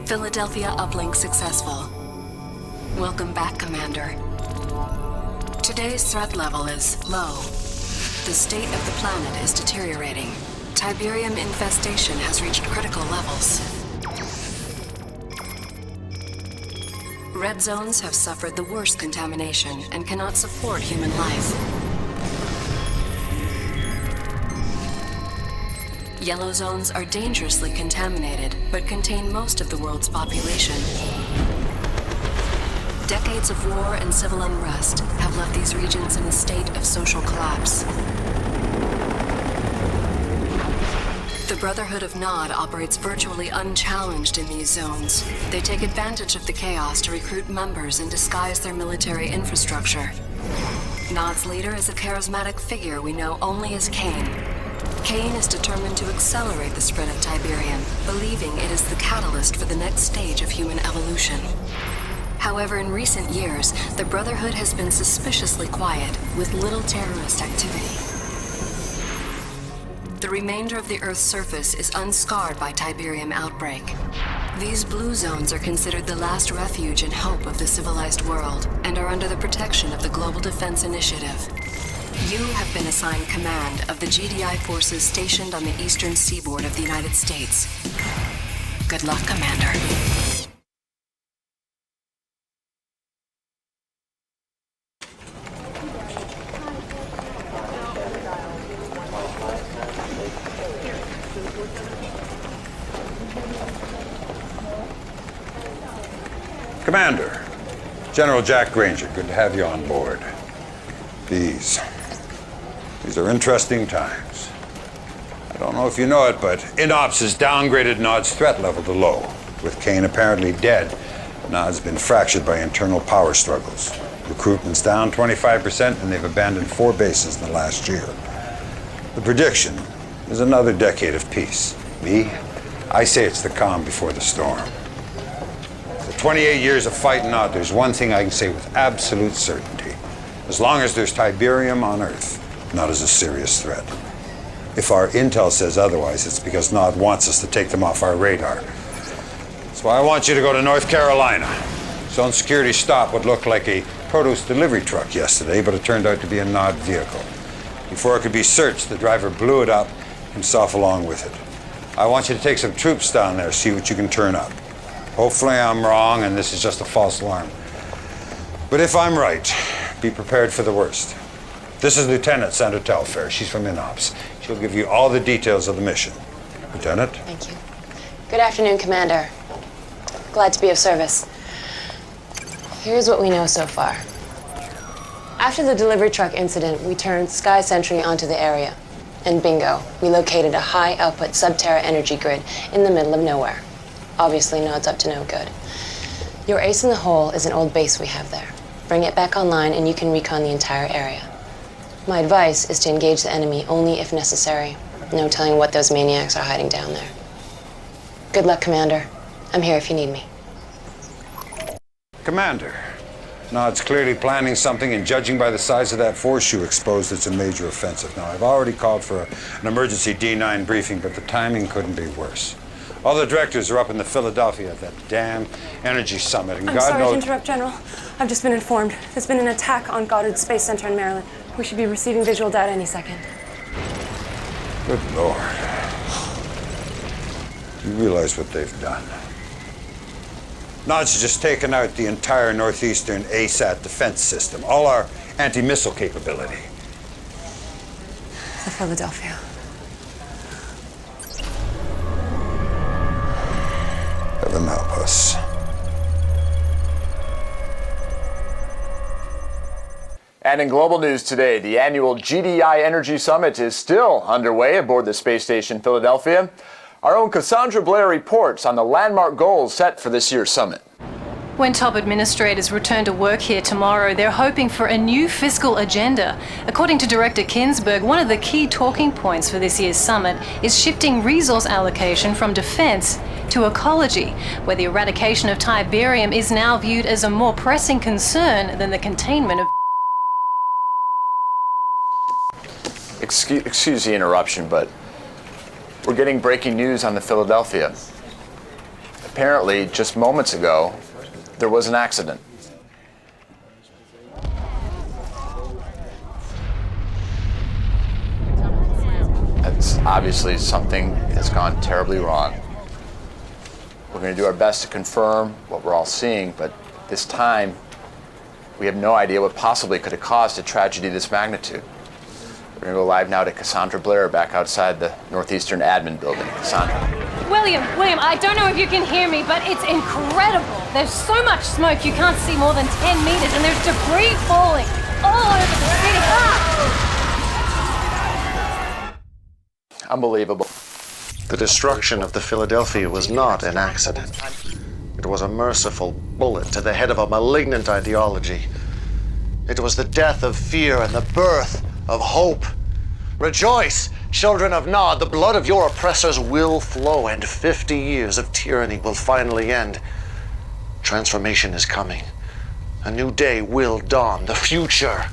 Philadelphia uplink successful. Welcome back, Commander. Today's threat level is low. The state of the planet is deteriorating. Tiberium infestation has reached critical levels. Red zones have suffered the worst contamination and cannot support human life. Yellow zones are dangerously contaminated, but contain most of the world's population. Decades of war and civil unrest have left these regions in a state of social collapse. The Brotherhood of Nod operates virtually unchallenged in these zones. They take advantage of the chaos to recruit members and disguise their military infrastructure. Nod's leader is a charismatic figure we know only as Kane. Kane is determined to accelerate the spread of Tiberium, believing it is the catalyst for the next stage of human evolution. However, in recent years, the Brotherhood has been suspiciously quiet, with little terrorist activity. The remainder of the Earth's surface is unscarred by Tiberium outbreak. These blue zones are considered the last refuge and hope of the civilized world, and are under the protection of the Global Defense Initiative. You have been assigned command of the GDI forces stationed on the eastern seaboard of the United States. Good luck, Commander. Commander, General Jack Granger, good to have you on board. These are interesting times. I don't know if you know it, but INOPS has downgraded Nod's threat level to low. With Kane apparently dead, Nod's been fractured by internal power struggles. Recruitment's down 25%, and they've abandoned 4 bases in the last year. The prediction is another decade of peace. I say it's the calm before the storm. After 28 years of fighting Nod, there's one thing I can say with absolute certainty. As long as there's Tiberium on Earth, Nod is a serious threat. If our intel says otherwise, it's because Nod wants us to take them off our radar. That's why I want you to go to North Carolina. Zone security stopped what looked like a produce delivery truck yesterday, but it turned out to be a Nod vehicle. Before it could be searched, the driver blew it up, himself along with it. I want you to take some troops down there, see what you can turn up. Hopefully I'm wrong and this is just a false alarm. But if I'm right, be prepared for the worst. This is Lieutenant Sandra Telfair. She's from INOPS. She'll give you all the details of the mission. Lieutenant? Thank you. Good afternoon, Commander. Glad to be of service. Here's what we know so far. After the delivery truck incident, we turned Sky Sentry onto the area. And bingo, we located a high-output sub-Terra energy grid in the middle of nowhere. Obviously, Nod's up to no good. Your ace in the hole is an old base we have there. Bring it back online and you can recon the entire area. My advice is to engage the enemy only if necessary. No telling what those maniacs are hiding down there. Good luck, Commander. I'm here if you need me. Commander, Nod's clearly planning something, and judging by the size of that force you exposed, it's a major offensive. Now, I've already called for an emergency D9 briefing, but the timing couldn't be worse. All the directors are up in the Philadelphia at that damn energy summit, and I'm God sorry knows... to interrupt, General. I've just been informed. There's been an attack on Goddard Space Center in Maryland. We should be receiving visual data any second. Good Lord. You realize what they've done? Nod's just taken out the entire northeastern ASAT defense system, all our anti-missile capability. The Philadelphia. Heaven help us. And in global news today, the annual GDI Energy Summit is still underway aboard the space station Philadelphia. Our own Cassandra Blair reports on the landmark goals set for this year's summit. When top administrators return to work here tomorrow, they're hoping for a new fiscal agenda. According to Director Kinsberg, one of the key talking points for this year's summit is shifting resource allocation from defense to ecology, where the eradication of Tiberium is now viewed as a more pressing concern than the containment of... Excuse the interruption, but we're getting breaking news on the Philadelphia. apparently, just moments ago, there was an accident. That's obviously something has gone terribly wrong. We're going to do our best to confirm what we're all seeing, but this time, we have no idea what possibly could have caused a tragedy of this magnitude. We're going to go live now to Cassandra Blair back outside the Northeastern Admin Building. Cassandra. William, I don't know if you can hear me, but it's incredible. There's so much smoke you can't see more than 10 meters, and there's debris falling all over the city. Unbelievable. The destruction of the Philadelphia was not an accident. It was a merciful bullet to the head of a malignant ideology. It was the death of fear and the birth of hope. Rejoice, children of Nod, the blood of your oppressors will flow, and 50 years of tyranny will finally end. Transformation is coming. A new day will dawn. The future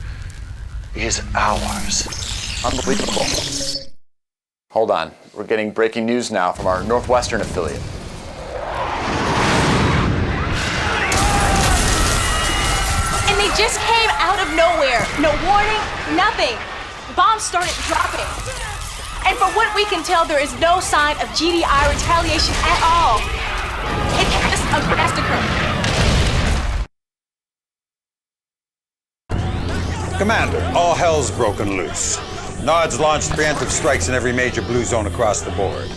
is ours. Unbelievable. Hold on. We're getting breaking news now from our Northwestern affiliate. And they just came out of nowhere. No warning, nothing. Bombs started dropping. And from what we can tell, there is no sign of GDI retaliation at all. It's just a massacre. Commander, all hell's broken loose. Nod's launched preemptive strikes in every major blue zone across the board.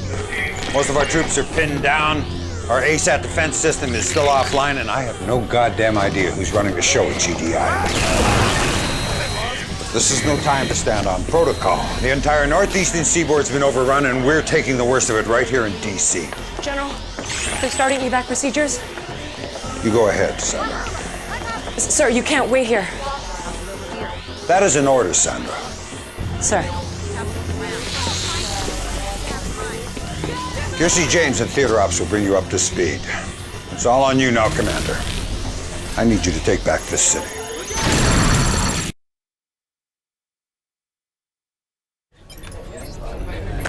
Most of our troops are pinned down. Our ASAT defense system is still offline, and I have no goddamn idea who's running the show at GDI. But this is no time to stand on protocol. The entire northeastern seaboard's been overrun, and we're taking the worst of it right here in DC. General, they're starting evac procedures. You go ahead, Sandra. Sir, you can't wait here. That is an order, Sandra. Sir. Kiersey James and Theater Ops will bring you up to speed. It's all on you now, Commander. I need you to take back this city.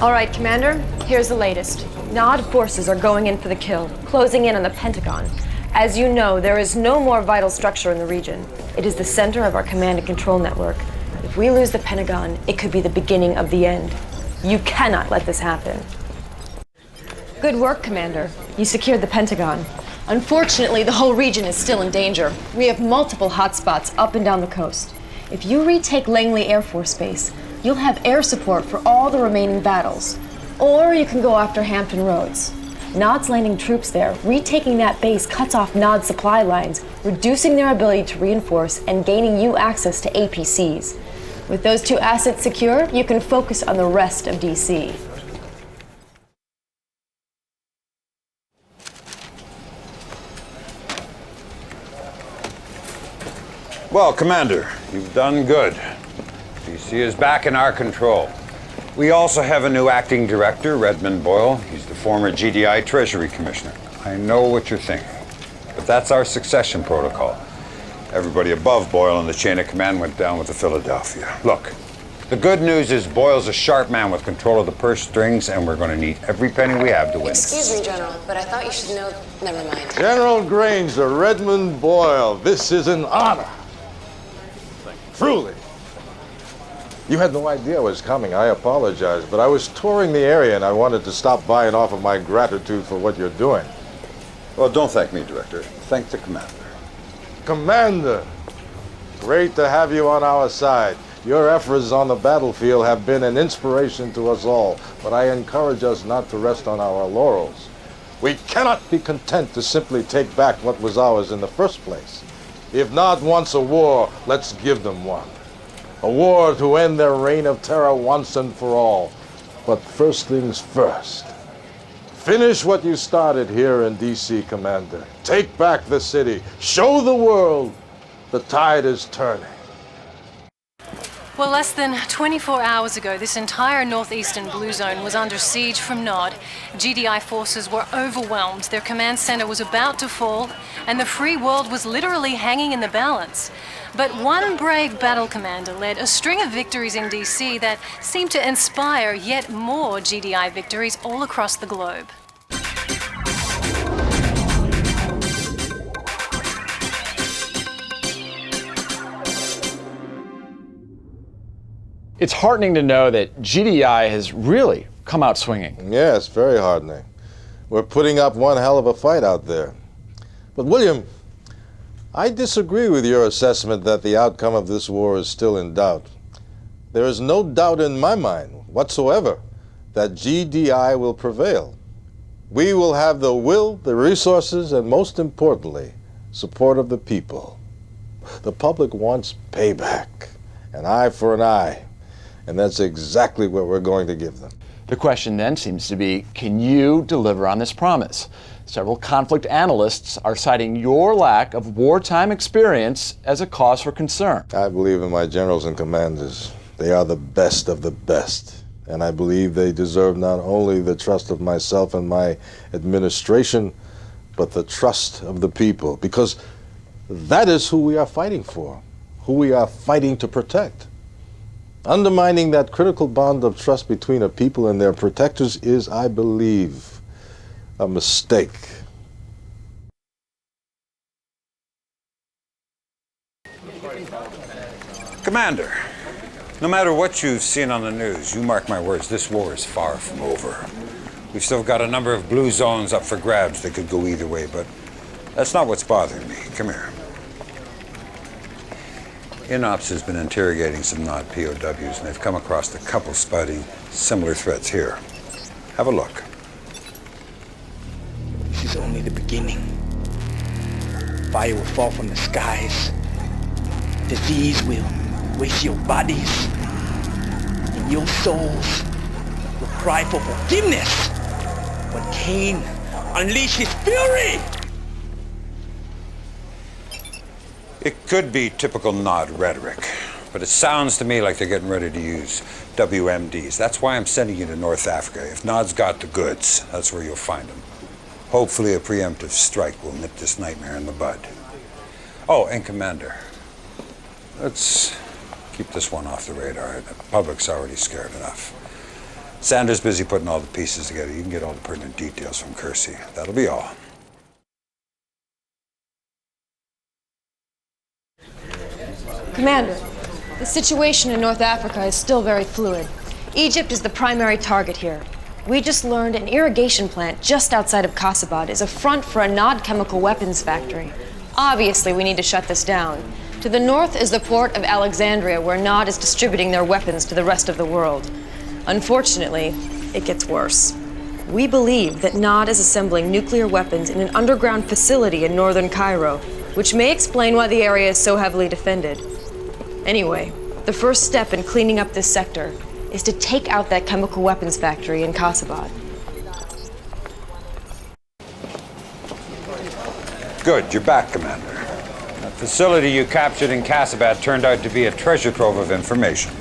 All right, Commander, here's the latest. Nod forces are going in for the kill, closing in on the Pentagon. As you know, there is no more vital structure in the region. It is the center of our command and control network. If we lose the Pentagon, it could be the beginning of the end. You cannot let this happen. Good work, Commander. You secured the Pentagon. Unfortunately, the whole region is still in danger. We have multiple hotspots up and down the coast. If you retake Langley Air Force Base, you'll have air support for all the remaining battles. Or you can go after Hampton Roads. Nod's landing troops there. Retaking that base cuts off Nod's supply lines, reducing their ability to reinforce and gaining you access to APCs. With those two assets secure, you can focus on the rest of DC. Well, Commander, you've done good. DC is back in our control. We also have a new acting director, Redmond Boyle. He's the former GDI Treasury Commissioner. I know what you're thinking, but that's our succession protocol. Everybody above Boyle in the chain of command went down with the Philadelphia. Look, the good news is Boyle's a sharp man with control of the purse strings, and we're going to need every penny we have to win. Excuse me, General, but I thought you should know. Never mind. General Granger, Redmond Boyle, this is an honor. Truly. You had no idea I was coming. I apologize, but I was touring the area and I wanted to stop by and offer my gratitude for what you're doing. Well, don't thank me, Director. Thank the Commander. Commander, great to have you on our side. Your efforts on the battlefield have been an inspiration to us all, but I encourage us not to rest on our laurels. We cannot be content to simply take back what was ours in the first place. If Nod wants a war, let's give them one. A war to end their reign of terror once and for all. But first things first. Finish what you started here in DC, Commander. Take back the city. Show the world the tide is turning. Well, less than 24 hours ago, this entire northeastern blue zone was under siege from Nod. GDI forces were overwhelmed, their command center was about to fall, and the free world was literally hanging in the balance. But one brave battle commander led a string of victories in DC that seemed to inspire yet more GDI victories all across the globe. It's heartening to know that GDI has really come out swinging. Yes, very heartening. We're putting up one hell of a fight out there. But William, I disagree with your assessment that the outcome of this war is still in doubt. There is no doubt in my mind whatsoever that GDI will prevail. We will have the will, the resources, and most importantly, support of the people. The public wants payback, an eye for an eye, and that's exactly what we're going to give them. The question then seems to be, can you deliver on this promise? Several conflict analysts are citing your lack of wartime experience as a cause for concern. I believe in my generals and commanders. They are the best of the best. And I believe they deserve not only the trust of myself and my administration, but the trust of the people. Because that is who we are fighting for, who we are fighting to protect. Undermining that critical bond of trust between a people and their protectors is, I believe, a mistake. Commander, no matter what you've seen on the news, you mark my words, this war is far from over. We've still got a number of blue zones up for grabs that could go either way, but that's not what's bothering me. Come here. INOPS has been interrogating some Nod POWs, and they've come across a couple spotting similar threats here. Have a look. This is only the beginning. Fire will fall from the skies. Disease will waste your bodies. And your souls will cry for forgiveness when Cain unleashed his fury! It could be typical Nod rhetoric, but it sounds to me like they're getting ready to use WMDs. That's why I'm sending you to North Africa. If Nod's got the goods, that's where you'll find them. Hopefully a preemptive strike will nip this nightmare in the bud. Oh, and Commander, let's keep this one off the radar. The public's already scared enough. Sanders busy putting all the pieces together. You can get all the pertinent details from Kersey. That'll be all. Commander, the situation in North Africa is still very fluid. Egypt is the primary target here. We just learned an irrigation plant just outside of Kasabad is a front for a Nod chemical weapons factory. Obviously, we need to shut this down. To the north is the port of Alexandria, where Nod is distributing their weapons to the rest of the world. Unfortunately, it gets worse. We believe that Nod is assembling nuclear weapons in an underground facility in northern Cairo, which may explain why the area is so heavily defended. Anyway, the first step in cleaning up this sector is to take out that chemical weapons factory in Kasabad. Good, you're back, Commander. That facility you captured in Kasabad turned out to be a treasure trove of information.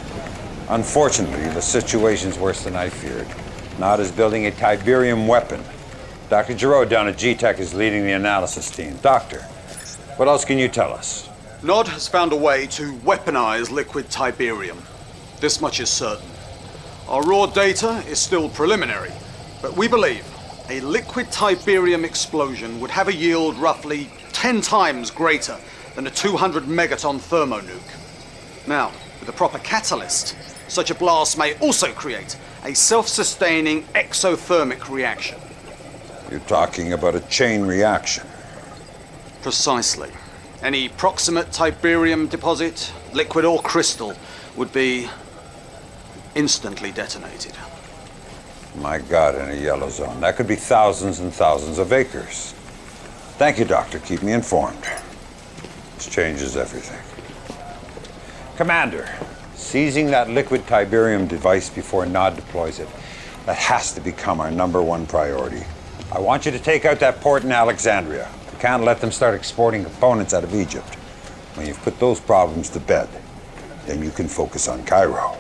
Unfortunately, the situation's worse than I feared. Nod is building a Tiberium weapon. Dr. Giroux down at GTEC is leading the analysis team. Doctor, what else can you tell us? Nod has found a way to weaponize liquid Tiberium. This much is certain. Our raw data is still preliminary, but we believe a liquid Tiberium explosion would have a yield roughly 10 times greater than a 200 megaton thermonuke. Now, with a proper catalyst, such a blast may also create a self-sustaining exothermic reaction. You're talking about a chain reaction. Precisely. Any proximate Tiberium deposit, liquid or crystal, would be instantly detonated. My God, in a yellow zone. That could be thousands and thousands of acres. Thank you, Doctor. Keep me informed. This changes everything. Commander, seizing that liquid Tiberium device before Nod deploys it, that has to become our #1 priority. I want you to take out that port in Alexandria. We can't let them start exporting components out of Egypt. When you've put those problems to bed, then you can focus on Cairo.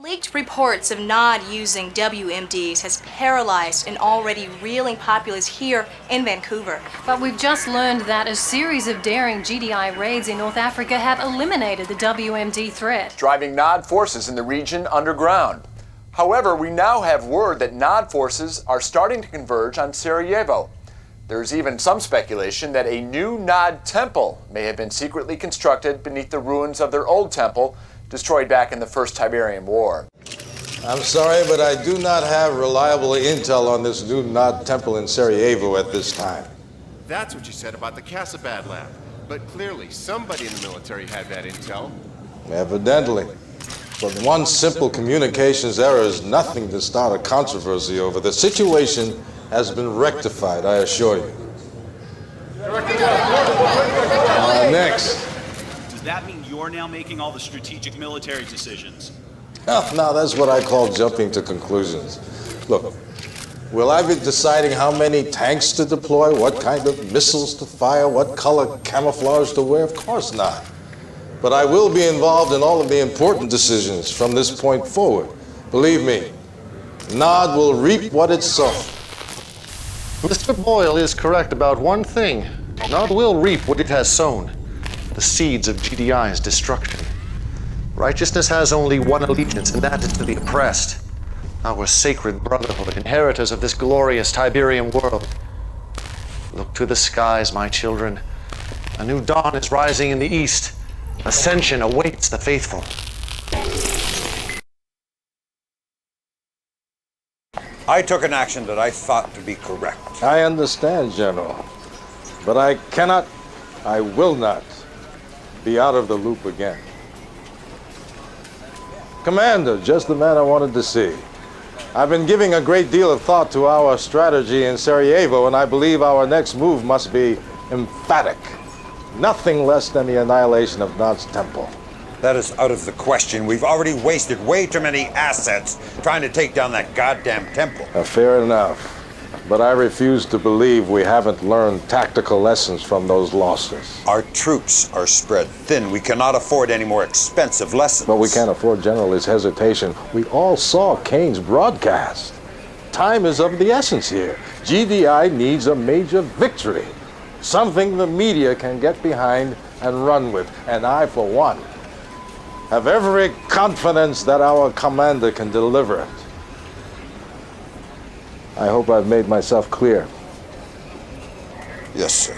Leaked reports of Nod using WMDs has paralyzed an already reeling populace here in Vancouver. But we've just learned that a series of daring GDI raids in North Africa have eliminated the WMD threat, driving Nod forces in the region underground. However, we now have word that Nod forces are starting to converge on Sarajevo. There's even some speculation that a new Nod temple may have been secretly constructed beneath the ruins of their old temple destroyed back in the First Tiberium War. I'm sorry, but I do not have reliable intel on this new Nod temple in Sarajevo at this time. That's what you said about the Casabad lab. But clearly, somebody in the military had that intel. Evidently. But one simple communications error is nothing to start a controversy over. The situation has been rectified, I assure you. Next. Does that mean you're now making all the strategic military decisions? Oh, now that's what I call jumping to conclusions. Look, will I be deciding how many tanks to deploy, what kind of missiles to fire, what color camouflage to wear? Of course not. But I will be involved in all of the important decisions from this point forward. Believe me, Nod will reap what it sows. Mr. Boyle is correct about one thing. Nod will reap what it has sown. The seeds of GDI's destruction. Righteousness has only one allegiance, and that is to the oppressed. Our sacred brotherhood, inheritors of this glorious Tiberium world. Look to the skies, my children. A new dawn is rising in the east. Ascension awaits the faithful. I took an action that I thought to be correct. I understand, General. But I will not be out of the loop again. Commander, just the man I wanted to see. I've been giving a great deal of thought to our strategy in Sarajevo, and I believe our next move must be emphatic. Nothing less than the annihilation of Nod's temple. That is out of the question. We've already wasted way too many assets trying to take down that goddamn temple. Fair enough. But I refuse to believe we haven't learned tactical lessons from those losses. Our troops are spread thin. We cannot afford any more expensive lessons. But we can't afford General his hesitation. We all saw Kane's broadcast. Time is of the essence here. GDI needs a major victory. Something the media can get behind and run with. And I, for one, have every confidence that our commander can deliver it. I hope I've made myself clear. Yes, sir.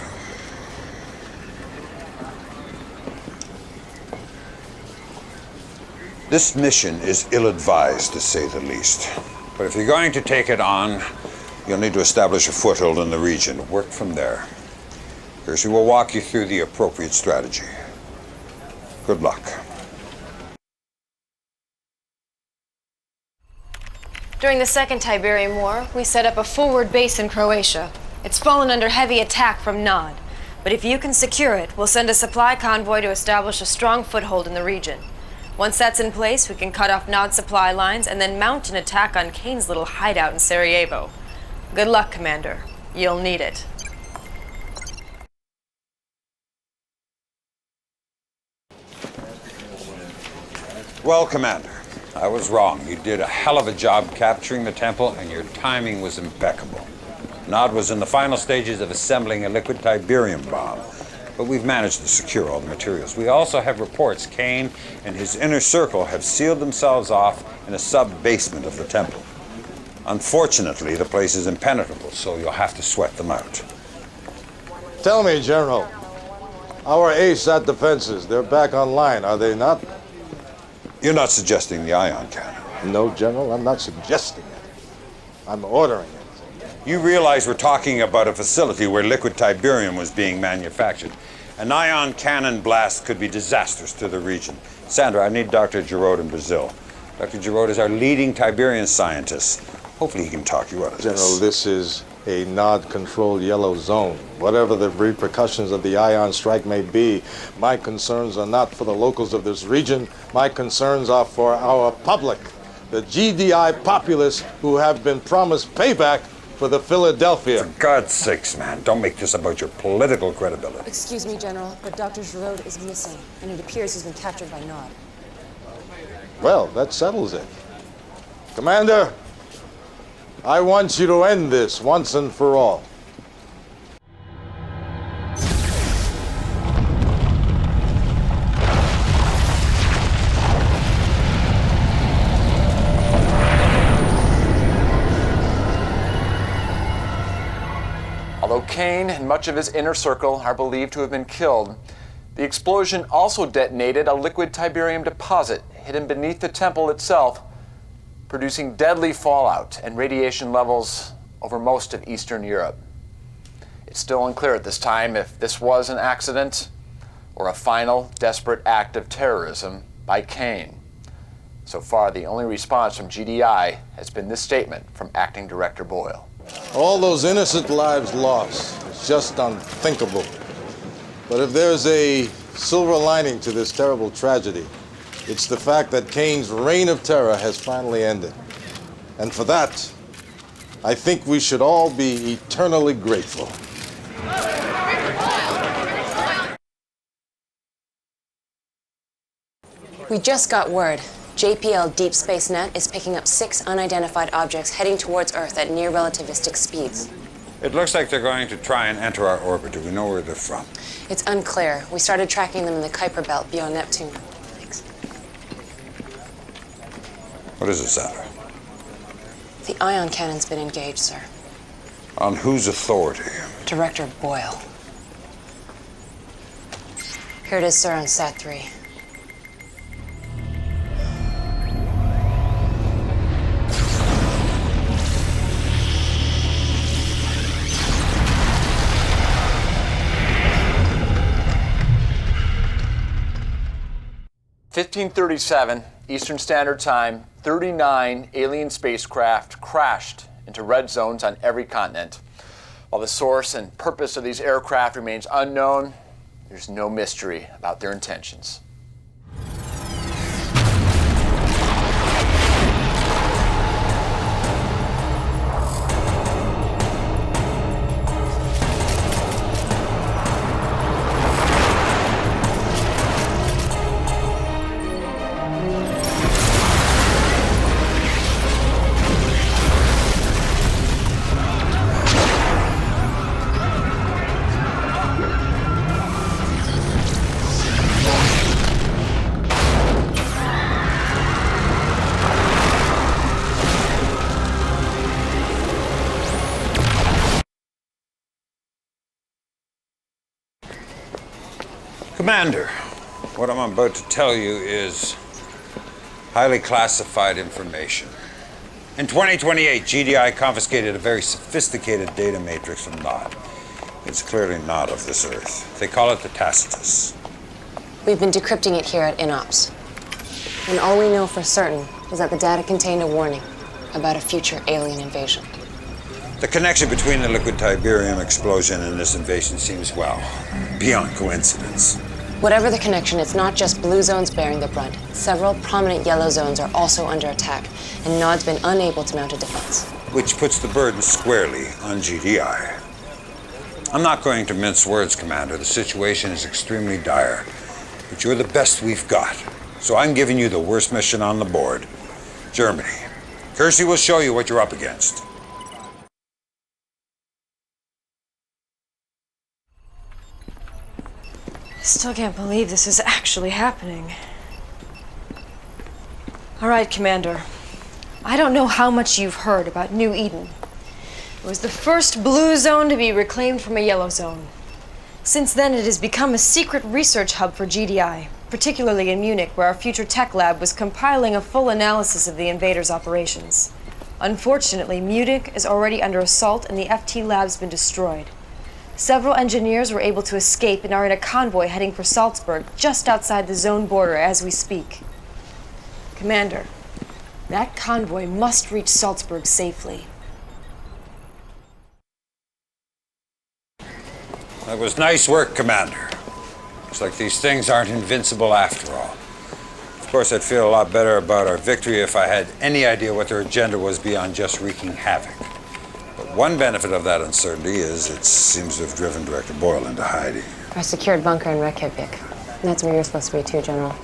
This mission is ill-advised, to say the least. But if you're going to take it on, you'll need to establish a foothold in the region. Work from there. Percy will walk you through the appropriate strategy. Good luck. During the Second Tiberium War, we set up a forward base in Croatia. It's fallen under heavy attack from Nod. But if you can secure it, we'll send a supply convoy to establish a strong foothold in the region. Once that's in place, we can cut off Nod's supply lines and then mount an attack on Kane's little hideout in Sarajevo. Good luck, Commander. You'll need it. Well, Commander, I was wrong. You did a hell of a job capturing the temple, and your timing was impeccable. Nod was in the final stages of assembling a liquid Tiberium bomb, but we've managed to secure all the materials. We also have reports Kane and his inner circle have sealed themselves off in a sub-basement of the temple. Unfortunately, the place is impenetrable, so you'll have to sweat them out. Tell me, General, our ASAT defenses, they're back online, are they not? You're not suggesting the ion cannon? No, General, I'm not suggesting it. I'm ordering it. You realize we're talking about a facility where liquid Tiberium was being manufactured. An ion cannon blast could be disastrous to the region. Sandra, I need Dr. Giroud in Brazil. Dr. Giroud is our leading Tiberium scientist. Hopefully he can talk you out of this. General, this is a Nod-controlled yellow zone. Whatever the repercussions of the ion strike may be, my concerns are not for the locals of this region. My concerns are for our public, the GDI populace who have been promised payback for the Philadelphia. For God's sakes, man, don't make this about your political credibility. Excuse me, General, but Dr. Giroud is missing, and it appears he's been captured by Nod. Well, that settles it. Commander, I want you to end this once and for all. Although Kane and much of his inner circle are believed to have been killed, The explosion also detonated a liquid Tiberium deposit hidden beneath the temple itself, producing deadly fallout and radiation levels over most of Eastern Europe. It's still unclear at this time if this was an accident or a final, desperate act of terrorism by Kane. So far, the only response from GDI has been this statement from Acting Director Boyle. All those innocent lives lost. It's just unthinkable. But if there's a silver lining to this terrible tragedy, it's the fact that Kane's reign of terror has finally ended. And for that, I think we should all be eternally grateful. We just got word. JPL Deep Space Net is picking up 6 unidentified objects heading towards Earth at near relativistic speeds. It looks like they're going to try and enter our orbit. Do we know where they're from? It's unclear. We started tracking them in the Kuiper Belt beyond Neptune. Thanks. What is it, Sandra? The ion cannon's been engaged, sir. On whose authority? Director Boyle. Here it is, sir, on Sat 3. (1537) Eastern Standard Time, 39 alien spacecraft crashed into red zones on every continent. While the source and purpose of these aircraft remains unknown, there's no mystery about their intentions. Commander, what I'm about to tell you is highly classified information. In 2028, GDI confiscated a very sophisticated data matrix from Nod. It's clearly not of this Earth. They call it the Tacitus. We've been decrypting it here at INOPS. And all we know for certain is that the data contained a warning about a future alien invasion. The connection between the liquid Tiberium explosion and this invasion seems, well, beyond coincidence. Whatever the connection, it's not just blue zones bearing the brunt. Several prominent yellow zones are also under attack, and Nod's been unable to mount a defense. Which puts the burden squarely on GDI. I'm not going to mince words, Commander. The situation is extremely dire, but you're the best we've got. So I'm giving you the worst mission on the board. Germany. Kersey will show you what you're up against. I still can't believe this is actually happening. All right, Commander. I don't know how much you've heard about New Eden. It was the first blue zone to be reclaimed from a yellow zone. Since then, it has become a secret research hub for GDI, particularly in Munich, where our future tech lab was compiling a full analysis of the invaders' operations. Unfortunately, Munich is already under assault and the FT lab's been destroyed. Several engineers were able to escape and are in a convoy heading for Salzburg, just outside the zone border as we speak. Commander, that convoy must reach Salzburg safely. That was nice work, Commander. Looks like these things aren't invincible after all. Of course, I'd feel a lot better about our victory if I had any idea what their agenda was beyond just wreaking havoc. But one benefit of that uncertainty is it seems to have driven Director Boyle into hiding. Our secured bunker in Reykjavik. That's where you're supposed to be too, General.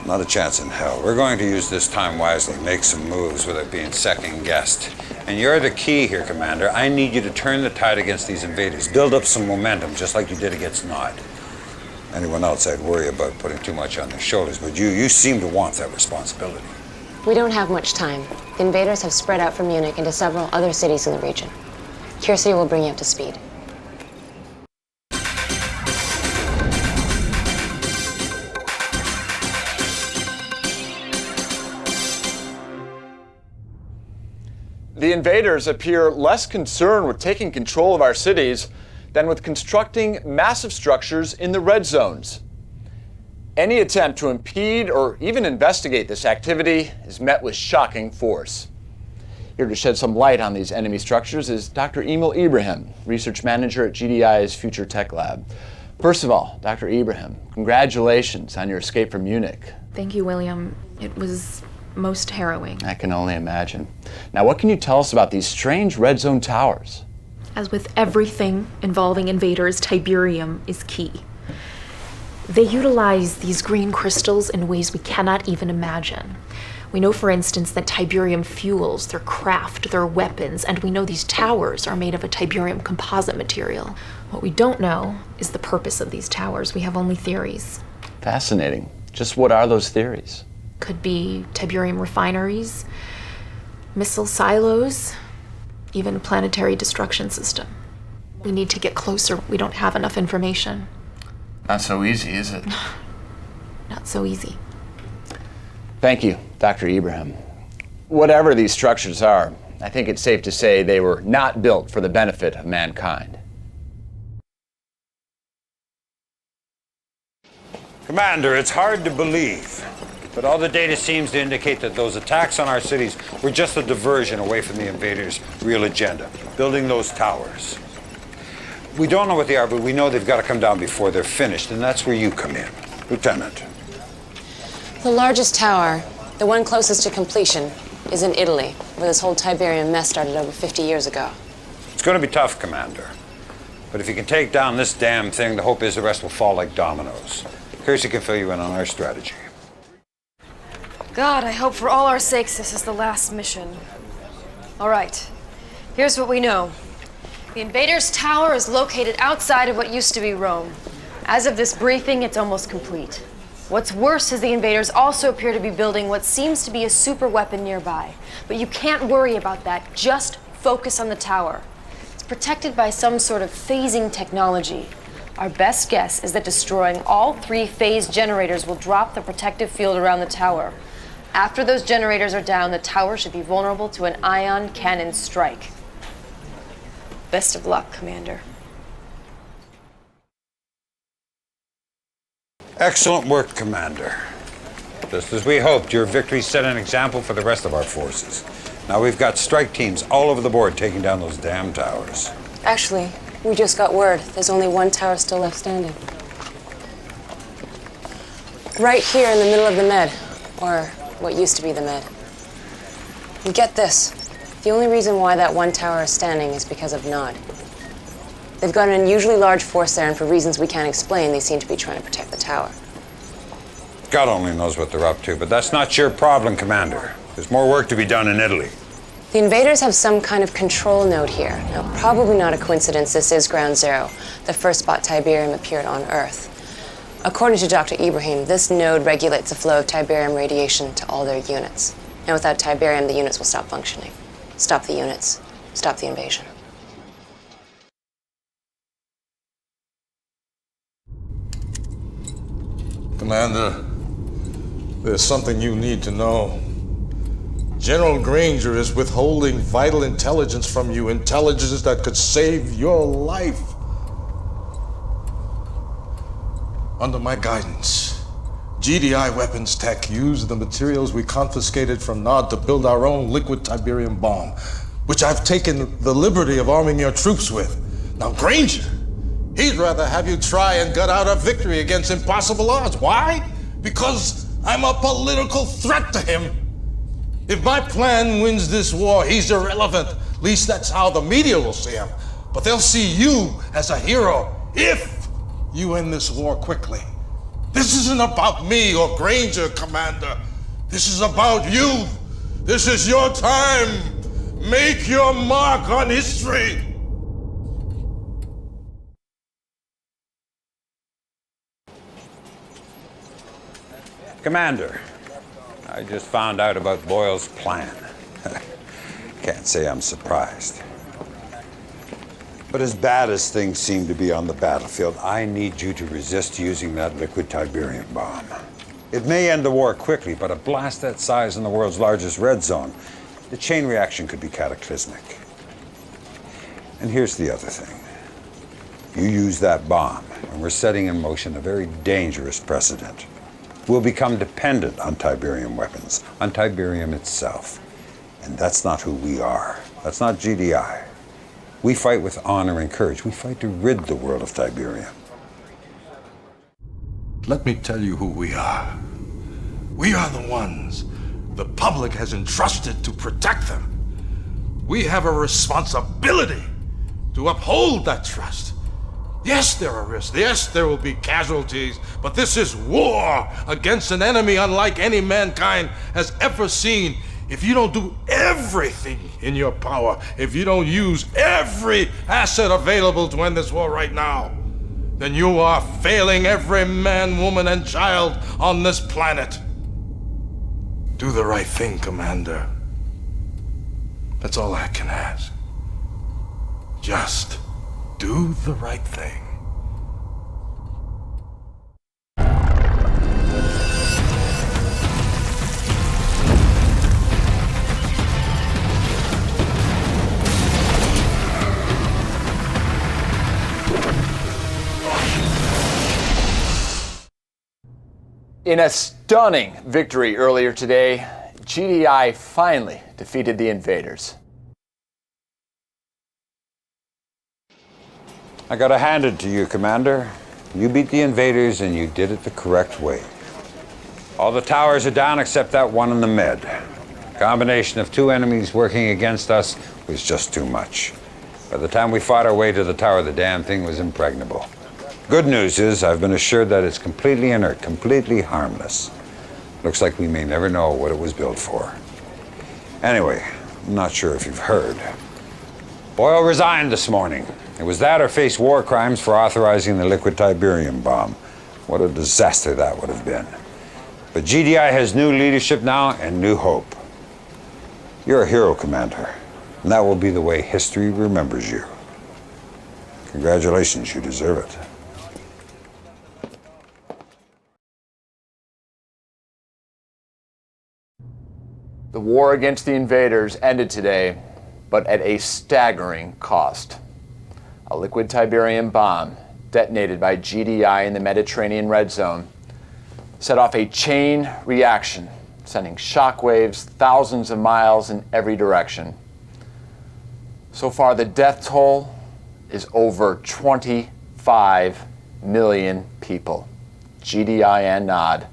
Not a chance in hell. We're going to use this time wisely, make some moves without being second-guessed. And you're the key here, Commander. I need you to turn the tide against these invaders. Build up some momentum, just like you did against Nod. Anyone else, I'd worry about putting too much on their shoulders, but you seem to want that responsibility. We don't have much time. The invaders have spread out from Munich into several other cities in the region. Kersey will bring you up to speed. the invaders appear less concerned with taking control of our cities than with constructing massive structures in the red zones. Any attempt to impede or even investigate this activity is met with shocking force. Here to shed some light on these enemy structures is Dr. Emil Ibrahim, research manager at GDI's Future Tech Lab. First of all, Dr. Ibrahim, congratulations on your escape from Munich. Thank you, William. It was most harrowing. I can only imagine. Now, what can you tell us about these strange red zone towers? As with everything involving invaders, Tiberium is key. They utilize these green crystals in ways we cannot even imagine. We know, for instance, that Tiberium fuels their craft, their weapons, and we know these towers are made of a Tiberium composite material. What we don't know is the purpose of these towers. We have only theories. Fascinating. Just what are those theories? Could be Tiberium refineries, missile silos, even a planetary destruction system. We need to get closer. We don't have enough information. Not so easy, is it? Not so easy. Thank you, Dr. Ibrahim. Whatever these structures are, I think it's safe to say they were not built for the benefit of mankind. Commander, it's hard to believe, but all the data seems to indicate that those attacks on our cities were just a diversion away from the invaders' real agenda, building those towers. We don't know what they are, but we know they've got to come down before they're finished, and that's where you come in, Lieutenant. The largest tower, the one closest to completion, is in Italy, where this whole Tiberium mess started over 50 years ago. It's going to be tough, Commander. But if you can take down this damn thing, the hope is the rest will fall like dominoes. Kirsty can fill you in on our strategy. God, I hope for all our sakes this is the last mission. All right, here's what we know. The invaders' tower is located outside of what used to be Rome. As of this briefing, it's almost complete. What's worse is the invaders also appear to be building what seems to be a super weapon nearby. But you can't worry about that. Just focus on the tower. It's protected by some sort of phasing technology. Our best guess is that destroying all 3 phase generators will drop the protective field around the tower. After those generators are down, the tower should be vulnerable to an ion cannon strike. Best of luck, Commander. Excellent work, Commander. Just as we hoped, your victory set an example for the rest of our forces. Now we've got strike teams all over the board taking down those damn towers. Actually, we just got word. There's only one tower still left standing. Right here in the middle of the Med, or what used to be the Med. And get this. The only reason why that one tower is standing is because of Nod. They've got an unusually large force there, and for reasons we can't explain, they seem to be trying to protect the tower. God only knows what they're up to, but that's not your problem, Commander. There's more work to be done in Italy. The invaders have some kind of control node here. Now, probably not a coincidence this is Ground Zero, the first spot Tiberium appeared on Earth. According to Dr. Ibrahim, this node regulates the flow of Tiberium radiation to all their units. And without Tiberium, the units will stop functioning. Stop the units. Stop the invasion. Commander, there's something you need to know. General Granger is withholding vital intelligence from you, intelligence that could save your life. Under my guidance, GDI Weapons Tech used the materials we confiscated from Nod to build our own liquid Tiberium bomb, which I've taken the liberty of arming your troops with. Now, Granger, he'd rather have you try and gut out a victory against impossible odds. Why? Because I'm a political threat to him. If my plan wins this war, he's irrelevant. At least that's how the media will see him. But they'll see you as a hero if you end this war quickly. This isn't about me or Granger, Commander. This is about you. This is your time. Make your mark on history. Commander, I just found out about Boyle's plan. Can't say I'm surprised. But as bad as things seem to be on the battlefield, I need you to resist using that liquid Tiberium bomb. It may end the war quickly, but a blast that size in the world's largest red zone The chain reaction could be cataclysmic. And here's the other thing. You use that bomb, and we're setting in motion a very dangerous precedent. We'll become dependent on Tiberium weapons, on Tiberium itself. And that's not who we are. That's not GDI. We fight with honor and courage. We fight to rid the world of Tiberium. Let me tell you who we are. We are the ones the public has entrusted to protect them. We have a responsibility to uphold that trust. Yes, there are risks. Yes, there will be casualties, but this is war against an enemy unlike any mankind has ever seen. If you don't do everything in your power, if you don't use every asset available to end this war right now, then you are failing every man, woman, and child on this planet. Do the right thing, Commander. That's all I can ask. Just do the right thing. In a stunning victory earlier today, GDI finally defeated the invaders. I gotta hand it to you, Commander. You beat the invaders and you did it the correct way. All the towers are down except that one in the mid. Combination of two enemies working against us was just too much. By the time we fought our way to the tower, the damn thing was impregnable. Good news is I've been assured that it's completely inert, completely harmless. Looks like we may never know what it was built for. Anyway, I'm not sure if you've heard. Boyle resigned this morning. It was that or face war crimes for authorizing the liquid Tiberium bomb. What a disaster that would have been. But GDI has new leadership now and new hope. You're a hero, Commander, and that will be the way history remembers you. Congratulations, you deserve it. The war against the invaders ended today, but at a staggering cost. A liquid Tiberium bomb detonated by GDI in the Mediterranean Red Zone set off a chain reaction, sending shockwaves thousands of miles in every direction. So far, the death toll is over 25 million people, GDI and NOD.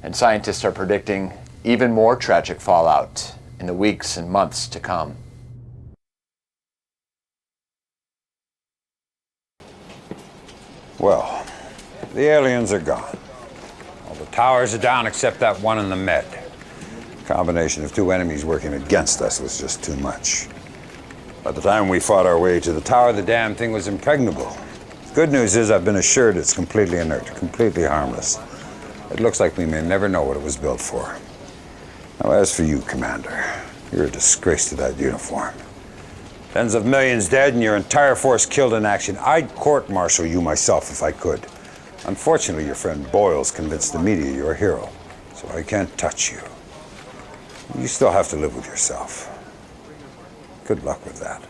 And scientists are predicting even more tragic fallout in the weeks and months to come. Well, the aliens are gone. All the towers are down except that one in the med. Combination of two enemies working against us was just too much. By the time we fought our way to the tower, the damn thing was impregnable. Good news is I've been assured it's completely inert, completely harmless. It looks like we may never know what it was built for. Now, as for you, Commander, you're a disgrace to that uniform. Tens of millions dead and your entire force killed in action. I'd court-martial you myself if I could. Unfortunately, your friend Boyle's convinced the media you're a hero, so I can't touch you. You still have to live with yourself. Good luck with that.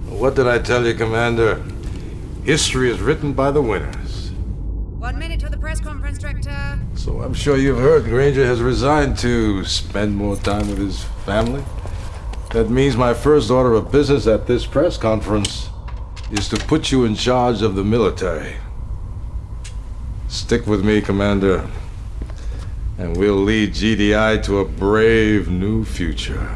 What did I tell you, Commander? History is written by the winners. 1 minute to the press conference, Director. So I'm sure you've heard Granger has resigned to spend more time with his family. That means my first order of business at this press conference is to put you in charge of the military. Stick with me, Commander, and we'll lead GDI to a brave new future.